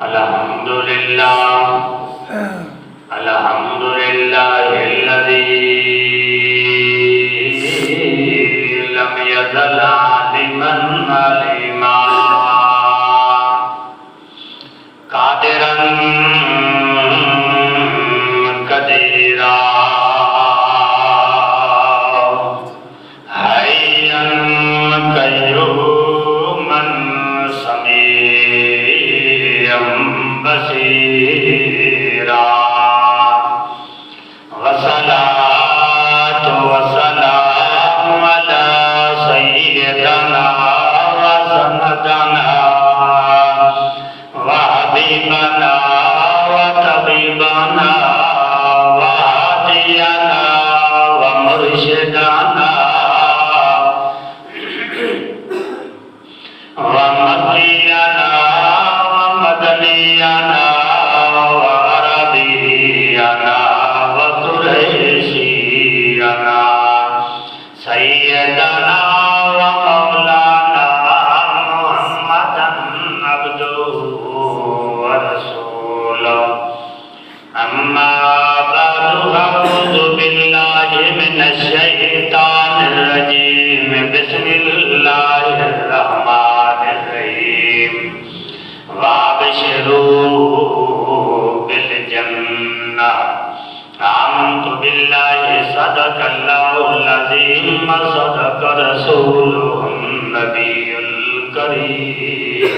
الحمدللہ الذی لم یزل عالما علیما قادرا قدیرا حیا قیوما سمیعا بصیرا والصلاة والسلام على سيدنا وسندنا وحبيبنا وطبيبنا وهادينا ومرشدنا ومكينا ومدنينا وعربينا وقريشينا سيدنا ومولانا محمدا عبده ورسوله أما بعد فأعوذ بالله من الشيطان الرجيم بسم الله الرحمن الرحيم وابشروا بالجنة آمنت بالله صدق الله العظيم صدق رسوله النبي الكريم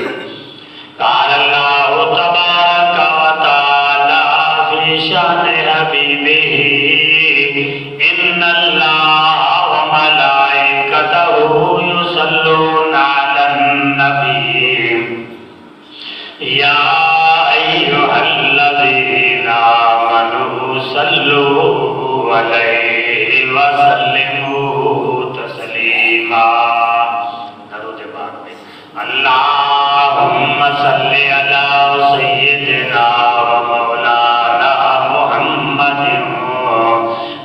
قال الله تبارك وتعالى في شأن حبيبه إن الله وملائكته يصلون على النبي يا أيها الذين آمنوا صلوا عليه وسلموا تسليما درود پاک میں اللهم صل على سيدنا ومولانا محمد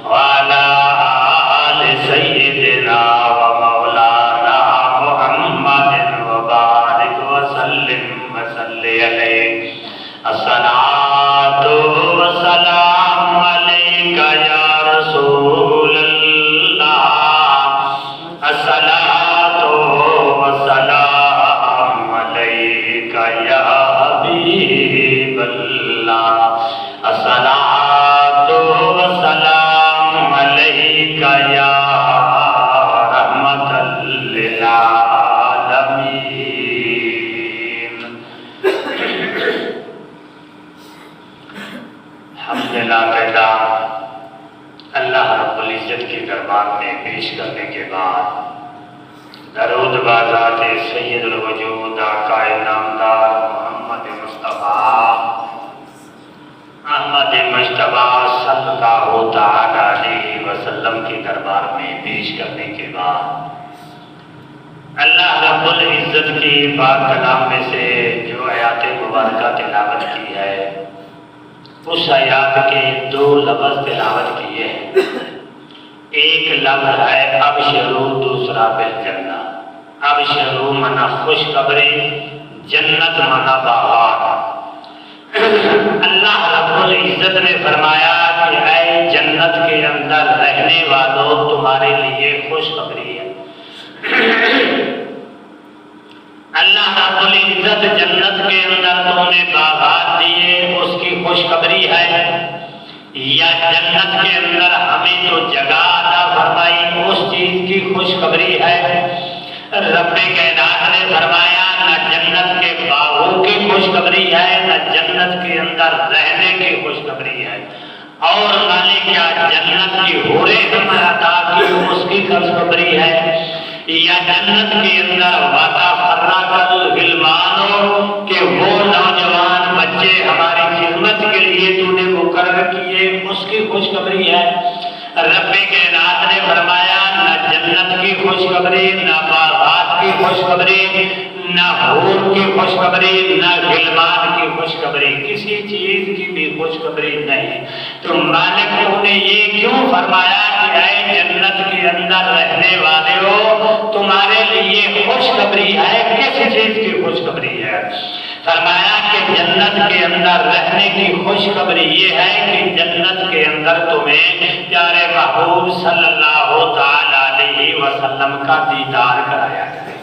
وعلى آل سيدنا ومولانا محمد وبارك وسلم وصل عليه الصلاة والسلام عليك يا رسول الله الصلاة والسلام عليك يا حبيب الله الصلاة والسلام عليك يا رحمة للعالمين حمدللہ کہتا اللہ رب العزت کے دربار میں پیش کرنے کے بعد درود بازات سید الوجود آقا نامدار محمد مصطفیٰ احمد مجتبیٰ صلی اللہ تعالی علیہ وسلم کے دربار میں پیش کرنے کے بعد اللہ رب العزت کی پاک کلام میں سے جو آیات مبارکہ تلاوت کی ہے اس آیات کے دو لفظ تلاوت کیے ہیں ایک لفظ ہے ابشرو دوسرا بالجنہ ابشرو منا خوشخبری جنت منا بہار اللہ رب العزت نے فرمایا کہ اے جنت کے اندر رہنے والوں تمہارے لیے خوشخبری ہے اللہ رب العزت جنت کے اندر تمہیں باغات دیے اس کی خوشخبری ہے یا جنت کے اندر ہمیں جو جگہ عطا فرمائی اس چیز کی خوشخبری ہے رب کائنات نے فرمایا نہ جنت کے باغوں کی خوشخبری ہے نہ جنت کے اندر رہنے کی خوشخبری ہے اور مالک کیا جنت کی حوریں ہمیں عطا کی اس کی خوشخبری ہے یا جنت کے اندر وَتَفَرَّقَ الْغِلْمَانُ کہ وہ نوجوان بچے ہماری خدمت کے لیے تو نے مقرر کیے اس کی خوشخبری ہے رب کائنات نے فرمایا نہ جنت کی خوشخبری نہ باغات کی خوشخبری نہ حور کی خوشخبری نہ غلمان کی خوشخبری کسی چیز کی بھی خوشخبری نہیں تو مالک نے یہ کیوں فرمایا کہ اے جنت کے اندر رہنے والے ہو تمہارے لیے خوشخبری ہے کس چیز کی خوشخبری ہے فرمایا کہ جنت کے اندر رہنے کی خوشخبری یہ ہے کہ جنت کے اندر تمہیں پیارے محبوب صلی اللہ تعالی علیہ وسلم کا دیدار کرایا جائے۔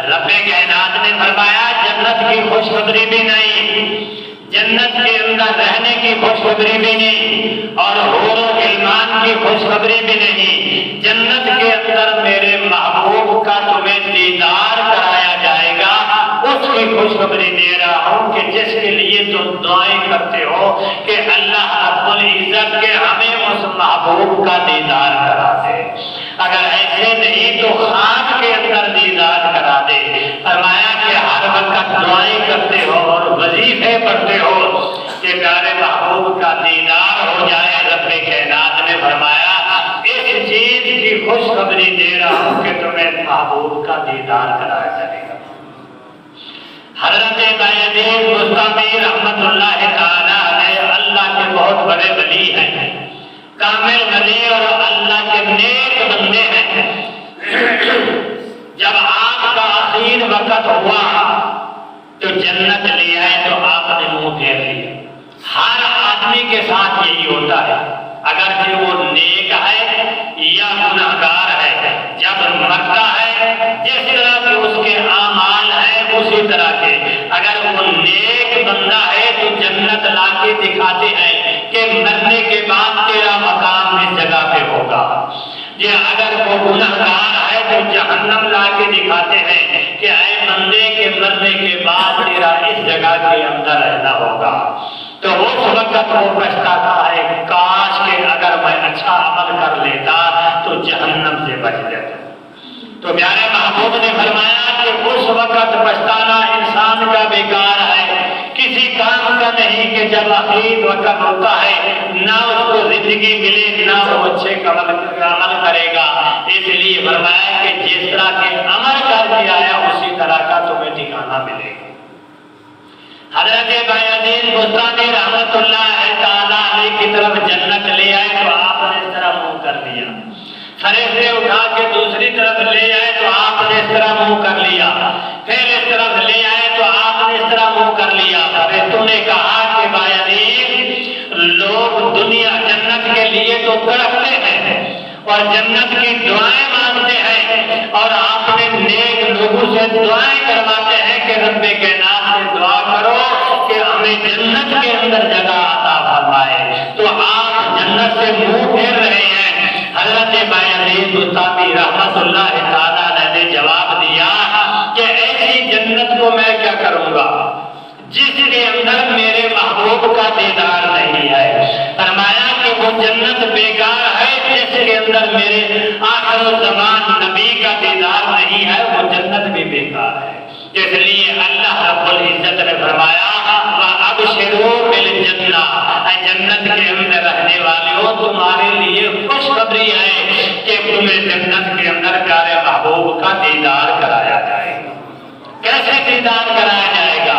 رب کائنات نے فرمایا جنت کی خوشخبری بھی نہیں، جنت کے اندر رہنے کی خوشخبری بھی نہیں، اور حور و غلمان کی خوشخبری بھی نہیں، جنت کے اندر میرے محبوب کا تمہیں دیدار کرایا جائے گا، اس کی خوشخبری دے رہا ہوں کہ جس کے لیے تم دعائیں کرتے ہو کہ اللہ رب العزت کے ہمیں اس محبوب کا دیدار کرا دے، اگر ایسے نہیں تو خواب کے اندر دیدار کرا دے۔ فرمایا کہ ہر وقت دعائیں کرتے ہو اور وظیفے پڑھتے ہو کہ پیارے محبوب کا دیدار ہو جائے۔ رب کائنات نے فرمایا اس چیز کی خوشخبری دے رہا ہوں کہ تمہیں محبوب کا دیدار کرایا جائے گا۔ حضرت بایزید بستامی رحمت اللہ تعالی علیہ اللہ کے بہت بڑے ولی ہیں، کامل ولی اور اللہ کے نیک بندے ہیں۔ جب آپ کا آخر وقت ہوا تو جنت لے آئے تو آپ نے منہ پھیر لیا۔ ہر آدمی کے ساتھ یہی ہوتا ہے، اگرچہ وہ نیک ہے یا گنہگار ہے، جب مرتا ہے جس طرح کے اس کے اعمال ہیں اسی طرح کے، اگر وہ نیک بندہ ہے تو جنت لا کے دکھاتے ہیں کہ مرنے کے بعد تیرا مقام اس جگہ پہ ہوگا، یہ اگر وہ گنہگار ہے تو جہنم لا کے دکھاتے ہیں کہ اے بندے کے مرنے کے بعد تیرا اس جگہ کے اندر رہنا ہوگا۔ تو اس وقت وہ پچھتاتا ہے کاش کہ اگر میں اچھا عمل کر لیتا تو جہنم سے بچ جاتا۔ تو پیارے محبوب نے فرمایا کہ اس وقت پچھتانا انسان کا بیکار ہے، کسی کام کا نہیں کہ جب آخری وقت ہوتا ہے نہ اس کو زندگی ملے نہ وہ اچھے عمل کرے گا۔ اس لیے فرمایا کہ جس طرح کے عمل کر کے آیا اسی طرح کا تمہیں ٹھکانہ ملے گا۔ حضرت بایزید بستامی رحمت اللہ تعالیٰ علیہ کی طرف جنت لے آئے تو آپ نے اس طرح منہ کر لیا، فرشتے اٹھا کے دوسری طرف لے آئے تو آپ نے اس طرح منہ کر لیا، پھر اس طرف لے آئے تو آپ نے اس طرح منہ کر لیا۔ فرشتوں نے کہا کہ بایزید لوگ دنیا جنت کے لیے تو تڑپتے ہیں اور جنت کی دعائیں مانگتے ہیں، اور آپ نے نیک لوگوں سے دعائیں کرواتے ہیں کہ رب کائنات سے دعا کرو کہ ہمیں جنت کے اندر جگہ عطا فرمائے، تو آپ جنت سے منہ پھیر رہے ہیں۔ حضرت بایزید بستامی رحمت اللہ تعالیٰ نے جواب دیا کہ ایسی جنت کو میں کیا کروں گا جس کے اندر میرے محبوب کا دیدار نہیں ہے۔ فرمایا کہ وہ جنت بیکار ہے جس کے اندر میرے آخر الزمان نبی کا دیدار نہیں ہے، وہ جنت بھی بیکار ہے۔ اس لیے اللہ رب العزت نے فرمایا وَأَبْشِرُوا بِالْجَنَّةِ، اے جنت کے اندر رہنے والے ہو تمہارے لیے خوشخبری ہے کہ تمہیں جنت کے اندر پیارے محبوب کا دیدار کرایا جائے گا۔ کیسے دیدار کرایا جائے گا؟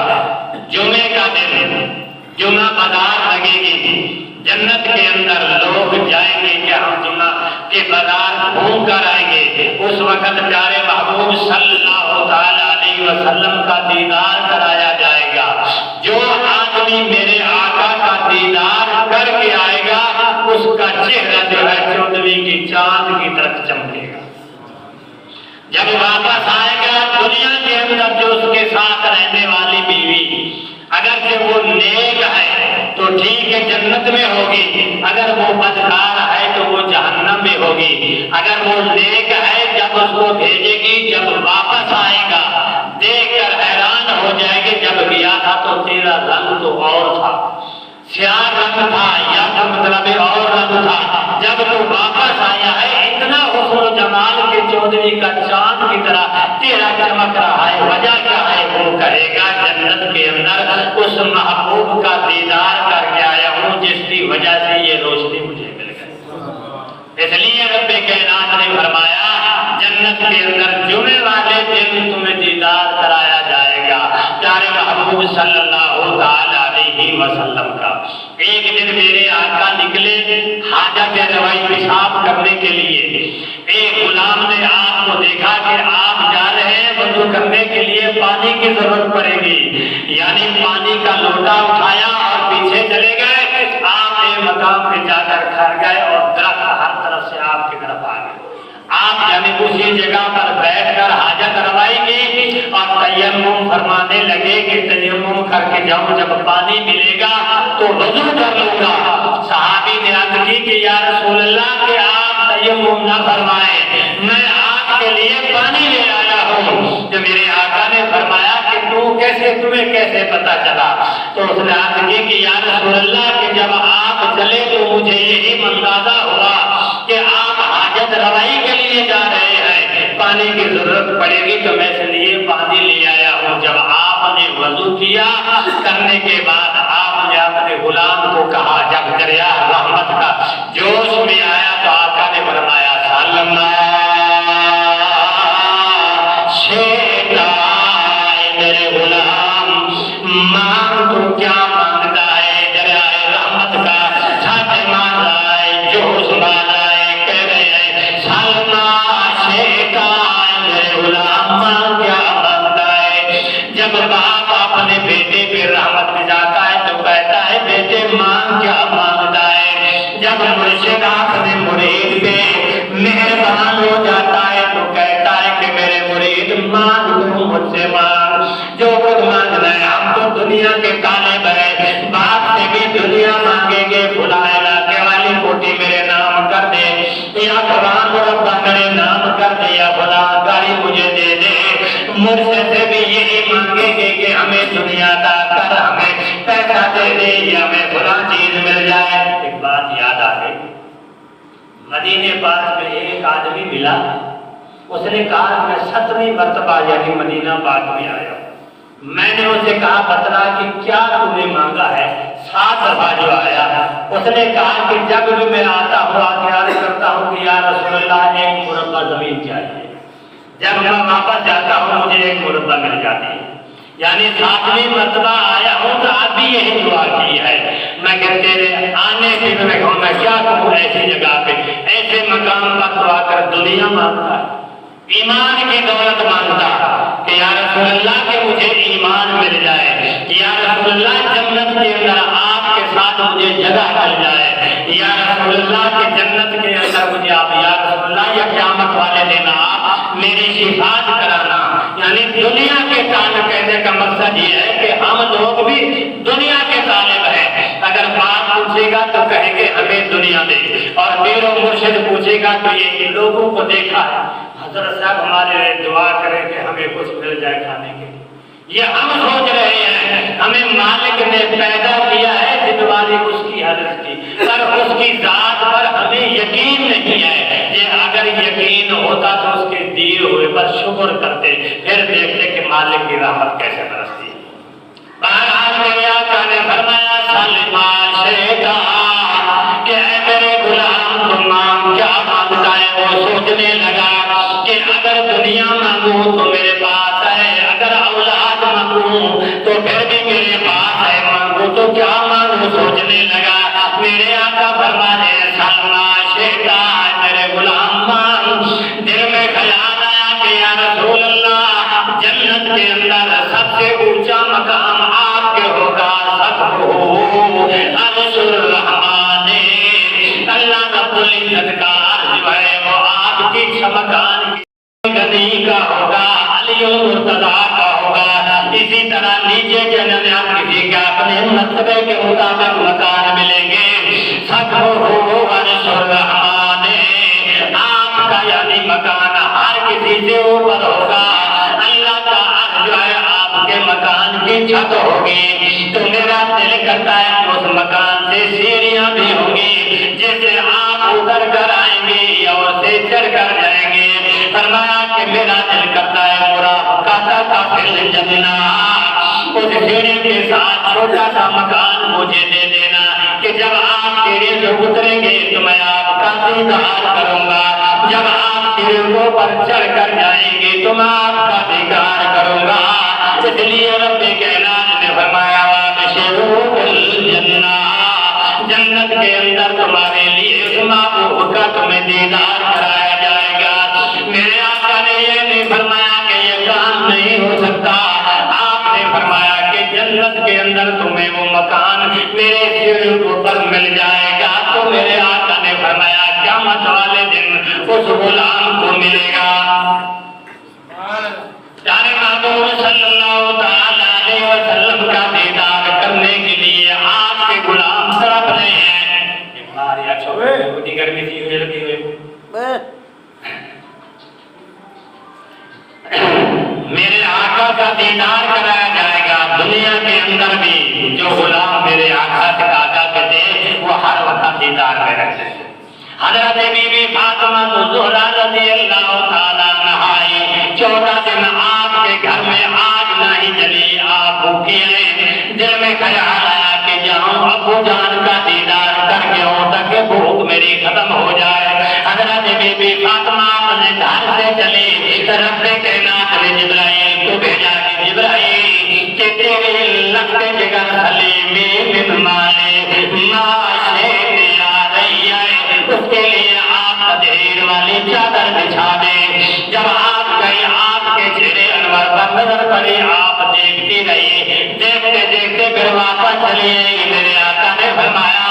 جمعے کا دن جمعہ بازار لگے گی، جنت کے اندر لوگ جائیں گے کہ ہم جمعہ کے بازار گھوم کر آئیں گے، اس وقت پیارے محبوب صلی اللہ تعالی علیہ وسلم کا دیدار کرایا جائے گا۔ جو آدمی میرے آقا کا دیدار کر کے آئے گا اس کا چہرہ جو ہے 14ویں کی چاند کی طرح چمکے گا۔ جب واپس آئے گا دنیا کے اندر جو اس کے ساتھ رہنے والی بیوی اگرچہ وہ نیک ہے تو ٹھیک ہے جنت میں ہوگی، اگر وہ بدکار ہے تو وہ جہنم میں ہوگی۔ اگر وہ نیک ہے جب اس کو بھیجے گی جب واپس آئے گا دیکھ کر حیران ہو جائے گی، جب گیا تھا تو تیرا رنگ تو اور تھا، سیاہ رنگ تھا یا تو مطلب اور رنگ تھا، جب تو واپس آیا ہے اتنا حسن و جمال کے 14ویں کا چاند کی طرح تیرا چمک رہا ہے، وجہ کیا ہے؟ وہ کہے گا جنت کے اندر اس محبوب کا دیدار کر کے آیا ہوں جس کی وجہ سے یہ روشنی مجھے مل گئی۔ اس لیے رب کائنات نے فرمایا جنت کے اندر جمعے والے دن تمہیں دیدار کرایا جائے گا۔ پیارے محبوب صلی اللہ تعالی علیہ علیہ وسلم کا۔ ایک دن میرے آقا نکلے حاجت روائی پیشاب کرنے کے لیے۔ ایک غلام نے آپ کو دیکھا کہ آپ جا رہے ہیں وضو کرنے کے لیے، پانی کی ضرورت پڑے گی، یعنی پانی کا لوٹا اٹھایا اور پیچھے چلے گئے۔ آپ ایک مقام پہ جا کر کھڑ گئے اور درخت ہر طرف سے آپ کی طرف آ گئے۔ آپ یعنی اسی جگہ پر بیٹھ کر حاجت روائی کی اور تیمم فرمانے لگے کہ تیمم کر کے جاؤں، جب پانی ملے گا تو وضو کر لوں گا۔ صحابی نے عرض کی کہ یا رسول اللہ کہ آپ تیمم نہ فرمائیں، میں آپ کے لیے پانی لے آیا ہوں۔ جو میرے آقا نے فرمایا کہ تمہیں کیسے پتا چلا؟ تو اس نے عرض کی کہ یا رسول اللہ کہ جب آپ چلے تو مجھے یہی اندازہ ہوا کہ آپ حاجت روائی کے لیے جا رہے ہیں، پانی کی ضرورت پڑے گی تو میں اس لیے پانی لے آیا ہوں۔ جب آپ نے وضو کیا کرنے کے بعد آپ نے اپنے غلام کو کہا، جب دریا رحمت کا جوش میں آیا تو آقا نے فرمایا سلمہ شیطا، میرے غلام مانگ تو کیا مانگتا ہے؟ دریا رحمت کا چھٹ مار رہا ہے، جوش مار رہا ہے، کہہ رہے ہیں سلمہ شیطا میرے غلام کیا مانگتا ہے؟ جب باپ اپنے بیٹے پہ رحمت میں جاتا ہے تو کہتا ہے بیٹے ماں کیا مانگتا ہے؟ جب مرشد اپنے مرید پہ مہربان ہو جاتا ہے تو کہتا ہے کہ میرے مرید مانگ تو مجھ سے مانگ، جو کچھ مانگنا ہے۔ ہم تو دنیا کے طالب ہیں، باپ سے بھی دنیا مانگیں گے، فلاں علاقے والی کوٹھی میرے نام کر دے، یا فلاں مربع میرے نام کر دے، یا فلاں گاڑی مجھے دے دے۔ مرشد سے بھی یہی مانگیں گے کہ ہمیں دنیا دا کر، ہمیں پیسہ دے دے، یا ہمیں فلاں چیز مل جائے۔ ایک بات یاد آ گئی، مدینے پاک میں ایک آدمی ملا، اس نے کہا میں 7ویں مرتبہ یعنی مدینہ پاک میں آیا ہوں۔ میں نے اسے کہا بتلا کہ کیا تم نے مانگا ہے؟ 7 دفعہ جو آیا، اس نے کہا کہ جب بھی میں آتا ہوں عرض کرتا ہوں کہ یا رسول اللہ ایک مربع زمین چاہیے، جب میں واپس جاتا ہوں مجھے ایک مربع مل جاتی ہے، یعنی 7ویں مرتبہ آیا ہوں تو آپ بھی یہی دعا کی ہے۔ میں کہ تیرے آنے سے میں کہوں میں کیا کہوں، ایسی جگہ پہ ایسے مقام پر دعا کر دنیا مانگتا ہے، ایمان کی دولت مانگتا کہ یا رسول اللہ کہ مجھے ایمان مل جائے، یا رسول اللہ جنت کے اندر آپ کے ساتھ مجھے جگہ مل جائے، یا رسول اللہ کہ جنت کے اندر مجھے آپ، یا رسول اللہ یا قیامت والے دن آپ میری شفاعت کرانا۔ یعنی دنیا کے طالب کہنے کا مقصد یہ ہے کہ ہم لوگ بھی دنیا کے طالب ہیں۔ اگر بات پوچھے گا تو کہیں گے ہمیں دنیا دے، اور پیر و مرشد پوچھے گا تو یہ لوگوں کو دیکھا ہے، حضرت صاحب ہمارے لیے دعا کریں کہ ہمیں کچھ مل جائے کھانے کے لیے۔ یہ ہم سوچ رہے ہیں، ہمیں مالک نے پیدا کیا ہے، ذمہ داری اس کی حضرت کی، پر اس کی ذات پر ہمیں یقین نہیں ہے۔ یہ اگر یقین ہوتا تو اس کے دیے ہوئے پر شکر کرتے، پھر دیکھتے کہ مالک کی رحمت کیسے برستی ہے۔ بہرحال میرے آقا نے فرمایا سلمہ شیطا کہ اے میرے غلام تم مانگ کیا مانگتا ہے؟ وہ سوچنے لگا کہ اگر دنیا مانگوں تو میرے پاس ہے، اگر اولاد مانگوں تو پھر بھی میرے پاس ہے، مانگوں تو کیا مانگوں؟ سوچنے لگا۔ میرے آقا فرمانے سلمہ شیطا میرے غلام مانگ۔ دل میں خیال آیا کہ یا رسول اللہ جنت کے اندر سب سے اونچا مقام آپ کے ہوگا، عرش الرحمن، اللہ رب العزت کا عرش جو ہے وہ آپ کی مکان کی غنی کا ہوگا، علی المرتضیٰ کا ہوگا۔ اسی طرح نیچے جنت آپ کسی کا اپنے مرتبے کے مطابق مکان ملیں گے۔ عرش الرحمن، آپ کا یعنی مکان ہر کسی سے اوپر ہوگا۔ اللہ کا عرش جو ہے آپ کے مکان کی چھت ہوگی۔ تو میرا دل کرتا ہے کہ اس مکان سے سیڑھیاں بھی ہوں گی، جس سے آپ اتر کر آئیں گے اور سے چڑھ کر جائیں گے۔ فرمایا کہ میرا دل کرتا ہے مرافقہ کا فل جنہ، اس سیڑھی کے ساتھ چھوٹا سا مکان مجھے دے دینا کہ جب آپ سیڑھی سے اتریں گے تو میں آپ کا دیدار کروں گا، جب آپ سیڑھیوں پر چڑھ کر جائیں گے تو میں آپ کا دیدار کروں گا۔ اس لیے رب کائنات نے فرمایا وَابْشِرُوا کے اندر تمہارے لیے اس محبوب کا تمہیں دیدار کرایا جائے گا۔ میرے آقا نے یہ نہیں فرمایا کہ یہ کام نہیں ہو سکتا، آپ نے فرمایا کہ جنت کے اندر تمہیں وہ مکان میرے سر پر مل جائے گا۔ تو میرے آقا نے فرمایا قیامت والے دن اس غلام کو ملے گا۔ پیارے محبوب صلی اللہ علیہ وسلم کا دیدار کرنے کے لیے آج کے غلام تڑپ رہے ہیں۔ ہماری اچھا ہوئی گرمی تھی ہوئی لگی ہوئی میرے آقا کا دیدار کرایا جائے گا۔ دنیا کے اندر بھی جو غلام میرے آقا کے تھے وہ ہر وقت دیدار میں رہتے ہیں۔ حضرت بی بی فاطمہ الزہرا رضی اللہ تعالیٰ عنہا 14 دن آپ کے گھر میں آگ نہیں جلی، آپ بھوکے ہیں۔ دل میں خیال آیا کہ جاؤں ابو جان کا دیدار کر کے ہوں تاکہ بھوک میری ختم ہو جائے۔ حضرت بی بی فاطمہ اپنے گھر سے چلی، رب کائنات نے جبرائیل کو بھیجا کہ جبرائیل کہ تیری لخت جگر سلیمی من مالے معاشے میں آ رہی ہے، اس کے لیے آپ تدہیر والی چادر بچھا دیں۔ جب آپ گئی آپ کے چہرے انور پر نظر پڑی، آپ دیکھتی رہی، دیکھتے دیکھتے پھر واپس چلی گئی۔ میرے آقا نے فرمایا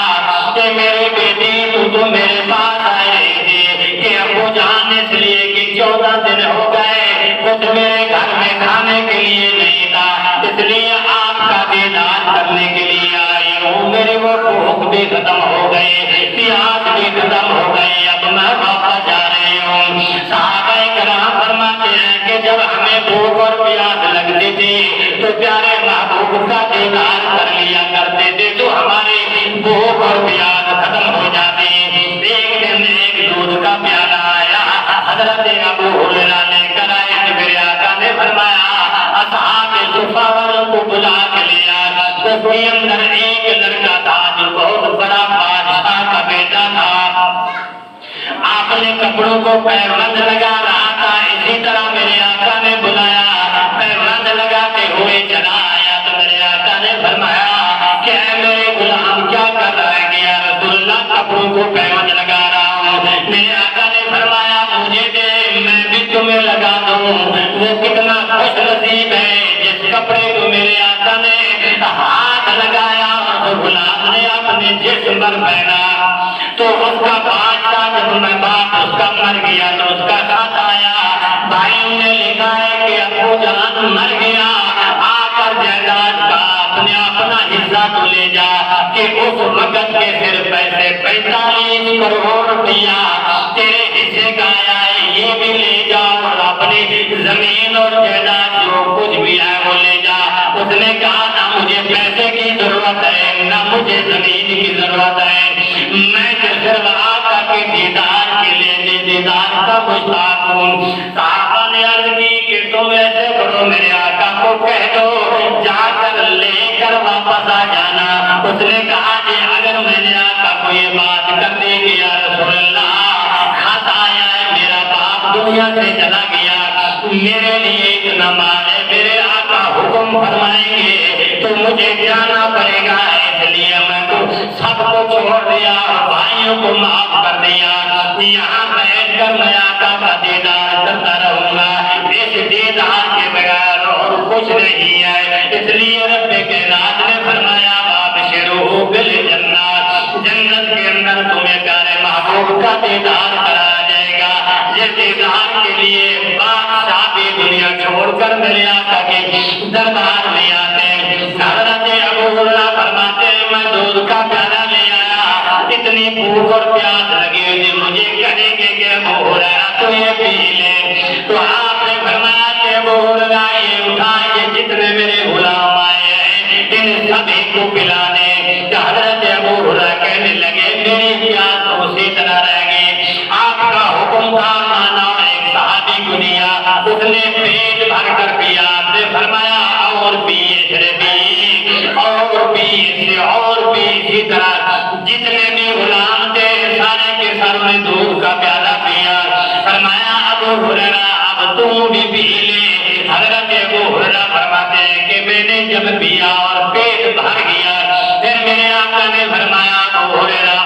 کہ میری بیٹی تو میرے پاس آئی رہی تھی کہ ابو جان اس لیے کہ 14 دن ہو گئے کچھ میرے گھر میں کھانے کے لیے نہیں تھا، اس لیے آپ کا دیدار کرنے کے لیے آئی ہوں۔ میری وہ بھوک بھی ختم ہو گئی، پیاس بھی ختم ہو گئی، اب میں واپس جا رہی ہوں۔ صحابہ کرام فرماتے ہیں کہ جب ہمیں بھوک اور پیاس لگتی تھی تو پیارے محبوب کا دیدار کر لیا کرتے تھے تو ہماری بھوک اور پیاس ختم ہو جاتی۔ ایک دن ایک دودھ کا پیالہ آیا، حضرت ابو ہریرہ لے کر آئے۔ میرے آقا نے فرمایا اصحاب صفہ والوں کو بلا کے لیا۔ اس کے اندر ایک لڑکا تھا جو بہت بڑا بادشاہ کا بیٹا تھا، آپ نے کپڑوں کو پیوند لگا رہا تھا، اسی طرح میرے آقا نے بلایا، پیوند لگاتے ہوئے چلا آیا تو میرے آقا نے فرمایا کہ اے میرے غلام کیا کر رہا ہے؟ کہ یا رسول اللہ کپڑوں کو پیوند لگا رہا ہوں۔ میرے آقا نے فرمایا مجھے دے میں بھی تمہیں لگا دوں۔ وہ کتنا خوش نصیب ہے جس کپڑے کو میرے آقا نے ہاتھ لگایا اور غلام نے اپنے جسم پر پہنا تو اس کا بادشاہ جب میں باپ اس کا مر گیا تو اس کا خط آیا، بھائیوں نے لکھا ہے کہ ابو جان مر گیا، آ کر جائیداد کا اپنا حصہ تو لے جا۔ کہ اس وقت کے صرف پیسے 45 کروڑ روپیہ تیرے حصے کا آیا ہے، یہ بھی لے جا اور اپنی زمین اور جائیداد جو کچھ بھی ہے وہ لے جا۔ اس نے کہا نہ مجھے پیسے کی ضرورت ہے نہ مجھے زمین کی ضرورت ہے، میں تو صرف آقا کے دیدار کے لیے دیدار کا مشتاق ہوں۔ صحابہ نے عرض کی کہ تم ایسے کرو میرے آقا کو کہہ دو جا کر لے کر واپس آ جانا۔ اس نے کہا کہ اگر میں نے آقا کو یہ بات کر دی کہ یا رسول اللہ خط آیا ہے، میرا باپ دنیا سے چلا گیا، میرے لیے اتنا مال ہے، میرے آقا حکم فرمائیں گے تو مجھے جانا پڑے گا، اس لیے میں تو سب کو چھوڑ دیا اور بھائیوں کو معاف کر دیا، یہاں بیٹھ کر میں آقا کا دیدار کرتا رہوں گا، اس دیدار کے بغیر اور کچھ نہیں ہے۔ اس لیے رب کائنات نے فرمایا وابشروا بالجنہ، جنت کے اندر تمہیں پیارے محبوب کا دیدار کرایا جائے گا۔ یہ دیدار کے لیے بادشاہ بھی دنیا چھوڑ کر میرے آقا کے دربار میں آتے ہیں۔ حضرت ابو ہریرہ فرماتے ہیں میں دودھ کا پیالہ لے آیا، اتنی بھوک اور پیاس لگی ہوئی تھی، مجھے کہنے کے کہ ابو ہریرہ تو یہ پی لے، تو آپ نے فرمایا کہ ابو ہریرہ یہ اٹھا یہ جتنے میرے غلام آئے ہیں ان سبھی کو پلا دے۔ حضرت ابو ہریرہ کہنے لگے میری پیاس تو اسی طرح رہ گئی، آپ کا حکم تھا مانا ایک صحابی کو دیا، اس نے پیٹ بھر کر پیا، آپ نے فرمایا اور پیے اور بھی اور بھی اسی طرح جتنے بھی غلام تھے سارے کے ساروں نے دودھ کا پیالہ پیا۔ فرمایا ابو ہریرہ اب تم بھی پی لے۔ حضرت ابو ہریرہ فرماتے ہیں کہ میں نے جب پیا اور پیٹ بھر گیا پھر میرے آقا نے فرمایا ابو ہریرہ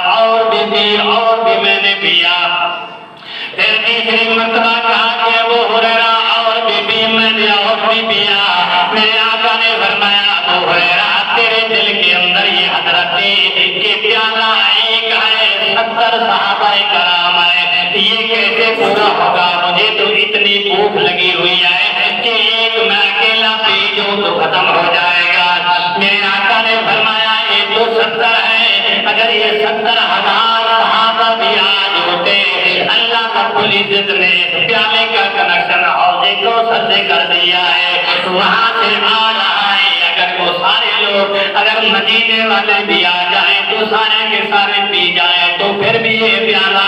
پی اور بھی میں نے پیا۔ پھر تیسری مرتبہ کہا کہ ابو ہریرہ اور بھی میں نے اور بھی پیا۔ میرے آقا نے فرمایا ابو ہریرہ تیرے دل کے اندر یہ حضرت کہ پیالہ ایک ہے 70 صحابہ کرام ہے، یہ کیسے پورا ہوگا؟ مجھے تو اتنی بھوک لگی ہوئی ہے کہ ایک میں اکیلا پی جوں تو ختم ہو جائے گا۔ میرے آقا نے فرمایا یہ تو 70 ہے، اگر یہ 70,000 صحابہ بھی آج ہوتے، اللہ رب العزت نے پیالے کا کنیکشن حوض کوثر سے کر دیا ہے، وہاں سے آ رہا ہے۔ اگر وہ سارے لوگ اگر مدینے والے بھی آ جائیں تو سارے کے سارے پی جائیں تو پھر بھی یہ پیالہ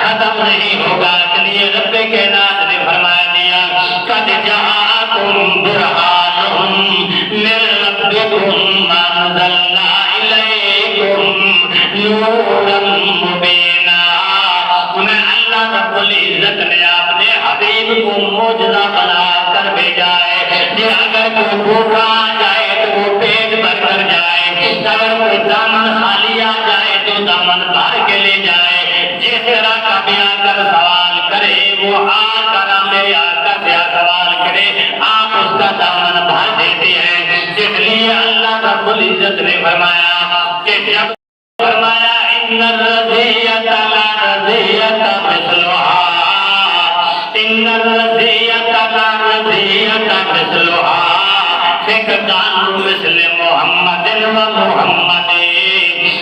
ختم نہیں ہوگا۔ چلیے رب کائنات نے فرمایا دیا قد جاءکم برہان من ربکم انزلنا الیکم نورا مبینا۔ انہیں اللہ رب العزت نے اپنے حبیب کو معجزہ بنا کر بھیجا ہے کہ اگر کوئی بھوکا آ جائے تو وہ پیٹ بھر کر جائے، اگر کوئی دامن خالی آ جائے تو دامن بھر کے لے جائے۔ جس طرح کا بھی آ کر سوال کرے وہ آ کر میرے آقا سے سوال کرے، آپ اس کا دامن بھر دیتے ہیں۔ اس لیے اللہ رب العزت نے فرمایا کہ جب فرمایا ان الرضیۃ لا رضیۃ مثلھا، ان الرضیۃ لا رضیۃ مثلھا فقدان مثل محمد و محمد۔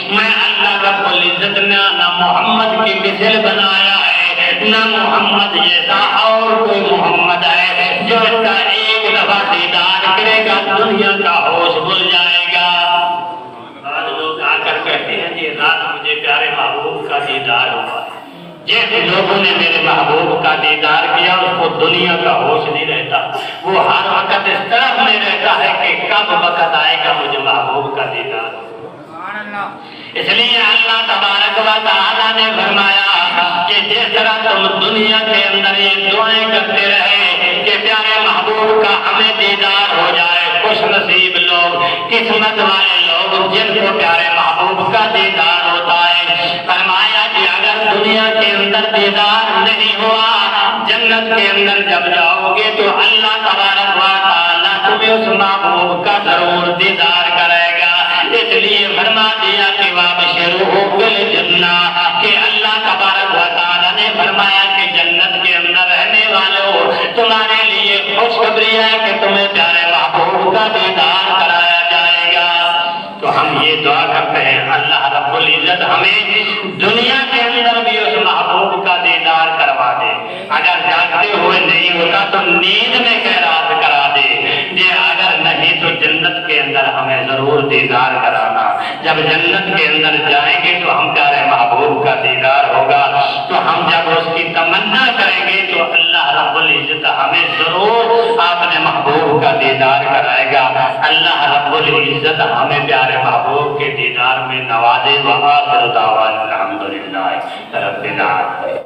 میں اللہ رب العزت نے نہ محمد کی مثل بنایا ہے نہ محمد جیسا اور کوئی محمد ہے جو اس کا ایک دفعہ دیدار کرے گا دنیا کا ہوش بھول جائے گا۔ بعض لوگ آ کر کہتے ہیں جی رات مجھے پیارے محبوب کا دیدار ہوا۔ جس لوگوں نے میرے محبوب کا دیدار کیا اس کو دنیا کا ہوش نہیں رہتا، وہ ہر وقت اس طرف میں رہتا ہے کہ کب وقت آئے گا مجھے محبوب کا دیدار۔ اس لیے اللہ تبارک و تعالیٰ نے فرمایا کہ جس طرح تم دنیا کے اندر یہ دعائیں کرتے رہے کہ پیارے محبوب کا ہمیں دیدار ہو جائے، خوش نصیب لوگ، قسمت والے لوگ جن کو پیارے محبوب کا دیدار ہوتا ہے۔ فرمایا کہ اگر دنیا کے اندر دیدار نہیں ہوا، جنت کے اندر جب جاؤ گے تو اللہ تبارک و تعالیٰ تمہیں اس محبوب کا ضرور دیدار کرے گا۔ اس لیے فرما دیا کہ وابشروا بالجنہ، کہ اللہ تبارک و تعالیٰ نے فرمایا کہ جنت کے اندر رہنے والوں تمہارے لیے خوشخبری ہے کہ تمہیں پیارے محبوب کا دیدار کرایا جائے گا۔ تو ہم یہ دعا کرتے ہیں اللہ رب العزت ہمیں دنیا کے اندر بھی اس محبوب کا دیدار کروا دے، اگر جاگتے ہوئے نہیں ہوتا تو نیند میں خیرات کرا دے، اگر نہیں تو جنت کے اندر ہمیں ضرور دیدار کرانا۔ جب جنت کے اندر جائیں گے تو ہم پیارے محبوب کا دیدار ہوگا، تو ہم جب اس کی تمنا کریں گے تو اللہ رب العزت ہمیں ضرور اپنے محبوب کا دیدار کرائے گا۔ اللہ رب العزت ہمیں پیارے محبوب کے دیدار میں نوازے۔ وآخر دعوانا الحمدللہ رب العالمین۔